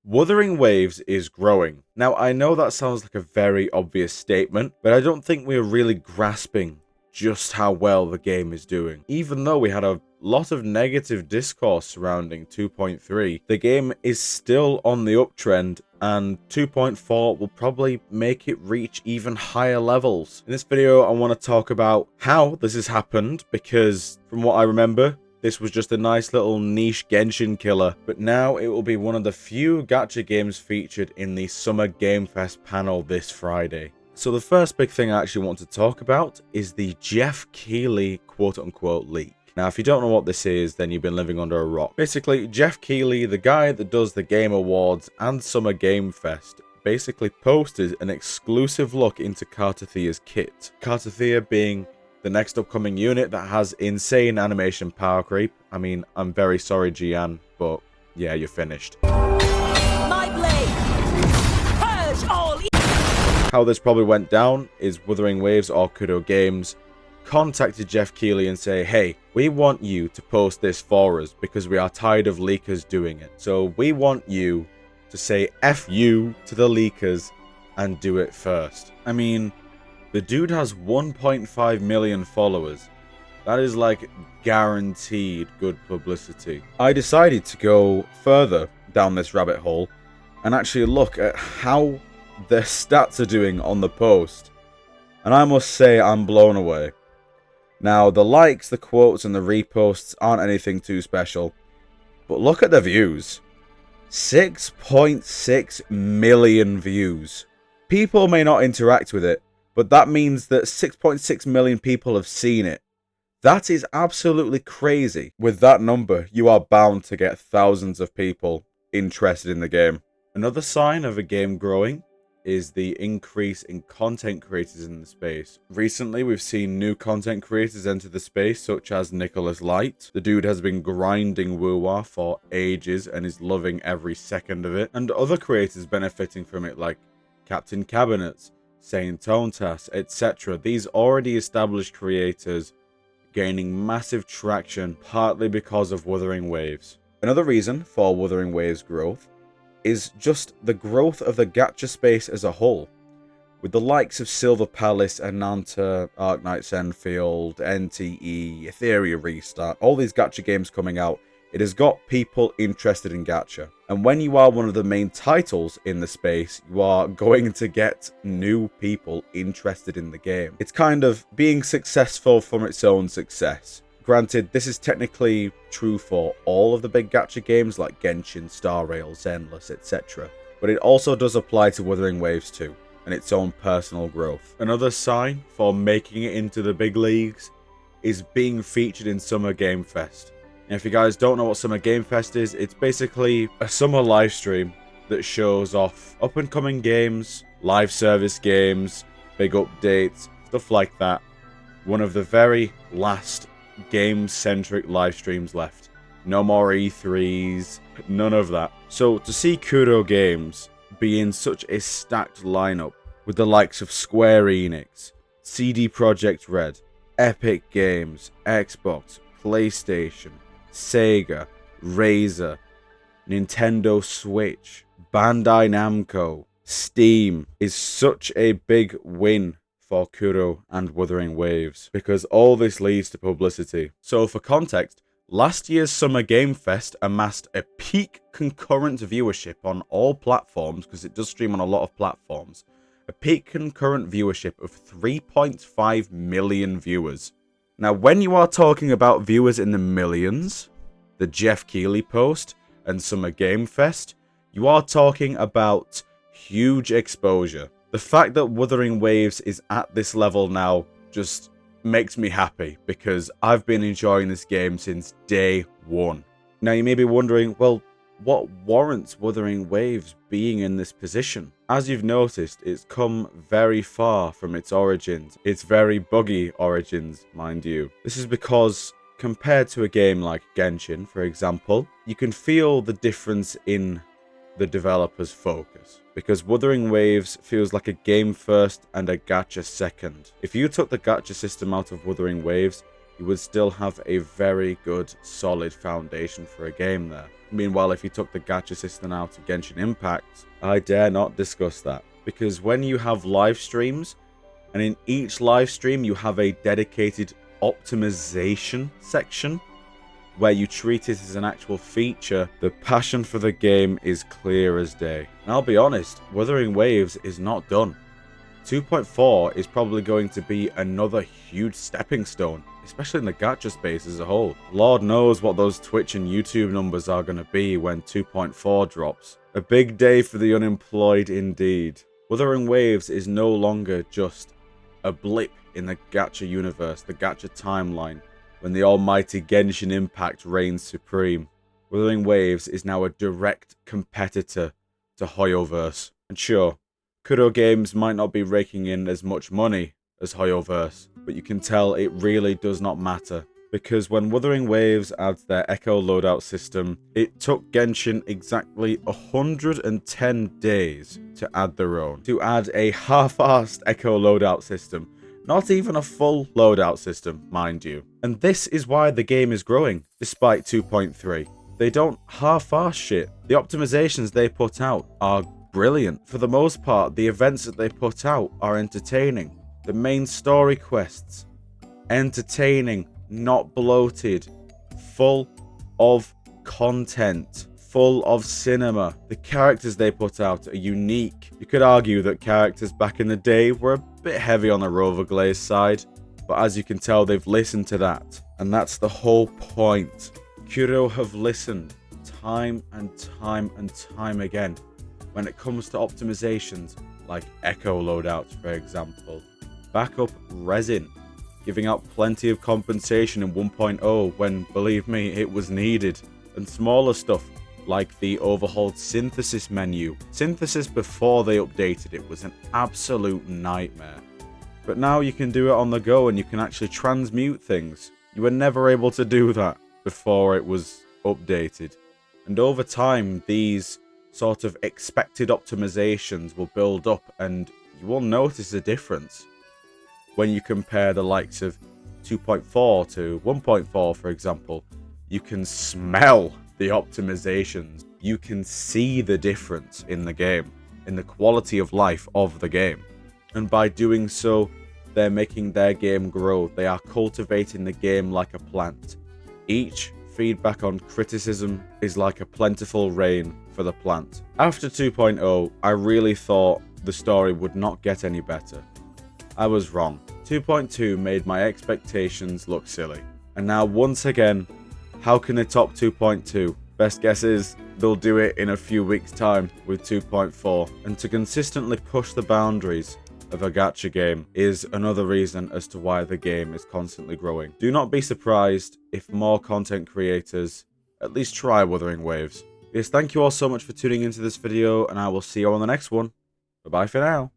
Wuthering Waves is growing. Now, I know that sounds like a very obvious statement, but I don't think we're really grasping just how well the game is doing. Even though we had a lot of negative discourse surrounding 2.3, the game is still on the uptrend, and 2.4 will probably make it reach even higher levels. In this video, I want to talk about how this has happened, because from what I remember, this was just a nice little niche Genshin killer, but now it will be one of the few gacha games featured in the Summer Game Fest panel this Friday. So the first big thing I actually want to talk about is the Jeff Keighley quote-unquote leak. Now, if you don't know what this is, then you've been living under a rock. Basically, Jeff Keighley, the guy that does the Game Awards and Summer Game Fest, basically posted an exclusive look into Kartathea's kit. Kartathea being the next upcoming unit that has insane animation power creep. I mean, I'm very sorry, Gian, but yeah, you're finished. My blade! Purge all How this probably went down is Wuthering Waves or Kuro Games contacted Jeff Keighley and say, hey, we want you to post this for us because we are tired of leakers doing it. So we want you to say F you to the leakers and do it first. I mean, the dude has 1.5 million followers. That is like guaranteed good publicity. I decided to go further down this rabbit hole and actually look at how their stats are doing on the post. And I must say I'm blown away. Now, the likes, the quotes, and the reposts aren't anything too special. But look at the views. 6.6 million views. People may not interact with it, but that means that 6.6 million people have seen it. That is absolutely crazy. With that number, you are bound to get thousands of people interested in the game. Another sign of a game growing is the increase in content creators in the space. Recently, we've seen new content creators enter the space, such as Nicholas Light. The dude has been grinding wuwa for ages and is loving every second of it. And other creators benefiting from it, like Captain Cabinets, Saint Tontas, etc. These already established creators gaining massive traction, partly because of Wuthering Waves. Another reason for Wuthering Waves' growth is just the growth of the gacha space as a whole. With the likes of Silver Palace, Ananta, Arknights Enfield, NTE, Etheria Restart, all these gacha games coming out, it has got people interested in gacha. And when you are one of the main titles in the space, you are going to get new people interested in the game. It's kind of being successful from its own success. Granted, this is technically true for all of the big gacha games like Genshin, Star Rail, Endless, etc. But it also does apply to Wuthering Waves too, and its own personal growth. Another sign for making it into the big leagues is being featured in Summer Game Fest. And if you guys don't know what Summer Game Fest is, it's basically a summer live stream that shows off up-and-coming games, live service games, big updates, stuff like that. One of the very last game-centric live streams left. No more E3s, none of that. So to see Kuro Games be in such a stacked lineup with the likes of Square Enix, CD Projekt Red, Epic Games, Xbox, PlayStation, Sega, Razer, Nintendo Switch, Bandai Namco, Steam is such a big win for Kuro and Wuthering Waves, because all this leads to publicity. So for context, last year's Summer Game Fest amassed a peak concurrent viewership on all platforms, because it does stream on a lot of platforms, a peak concurrent viewership of 3.5 million viewers. Now, when you are talking about viewers in the millions, the Jeff Keighley post and Summer Game Fest, you are talking about huge exposure. The fact that Wuthering Waves is at this level now just makes me happy, because I've been enjoying this game since day one. Now you may be wondering, well, what warrants Wuthering Waves being in this position? As you've noticed, it's come very far from its origins. Its very buggy origins, mind you. This is because, compared to a game like Genshin, for example, you can feel the difference in the developer's focus, because Wuthering Waves feels like a game first and a gacha second. If you took the gacha system out of Wuthering Waves, you would still have a very good, solid foundation for a game there. Meanwhile, if you took the gacha system out to Genshin Impact, I dare not discuss that. Because when you have live streams, and in each live stream you have a dedicated optimization section, where you treat it as an actual feature, the passion for the game is clear as day. And I'll be honest, Wuthering Waves is not done. 2.4 is probably going to be another huge stepping stone, especially in the gacha space as a whole. Lord knows what those Twitch and YouTube numbers are going to be when 2.4 drops. A big day for the unemployed indeed. Wuthering Waves is no longer just a blip in the gacha universe, the gacha timeline, when the almighty Genshin Impact reigns supreme. Wuthering Waves is now a direct competitor to Hoyoverse. And sure, Kuro Games might not be raking in as much money as Hoyoverse, but you can tell it really does not matter, because when Wuthering Waves adds their Echo loadout system, it took Genshin exactly 110 days to add their own. To add a half-assed Echo loadout system, not even a full loadout system, mind you. And this is why the game is growing, despite 2.3. They don't half-ass shit. The optimizations they put out are brilliant. For the most part, the events that they put out are entertaining. The main story quests, entertaining, not bloated, full of content, full of cinema. The characters they put out are unique. You could argue that characters back in the day were a bit heavy on the Rover Glaze side, but as you can tell, they've listened to that. And that's the whole point. Kuro have listened time and time and time again when it comes to optimizations like Echo loadouts, for example. Backup resin, giving out plenty of compensation in 1.0 when, believe me, it was needed. And smaller stuff like the overhauled synthesis menu. Synthesis before they updated it was an absolute nightmare. But now you can do it on the go and you can actually transmute things. You were never able to do that before it was updated. And over time, these sort of expected optimizations will build up and you will notice a difference when you compare the likes of 2.4 to 1.4, for example. You can smell the optimizations. You can see the difference in the game, in the quality of life of the game. And by doing so, they're making their game grow. They are cultivating the game like a plant. Each feedback on criticism is like a plentiful rain for the plant. After 2.0, I really thought the story would not get any better. I was wrong. 2.2 made my expectations look silly. And now once again, how can they top 2.2? Best guess is they'll do it in a few weeks' time with 2.4. And to consistently push the boundaries of a gacha game is another reason as to why the game is constantly growing. Do not be surprised if more content creators at least try Wuthering Waves. Yes, thank you all so much for tuning into this video, and I will see you on the next one. Bye bye for now.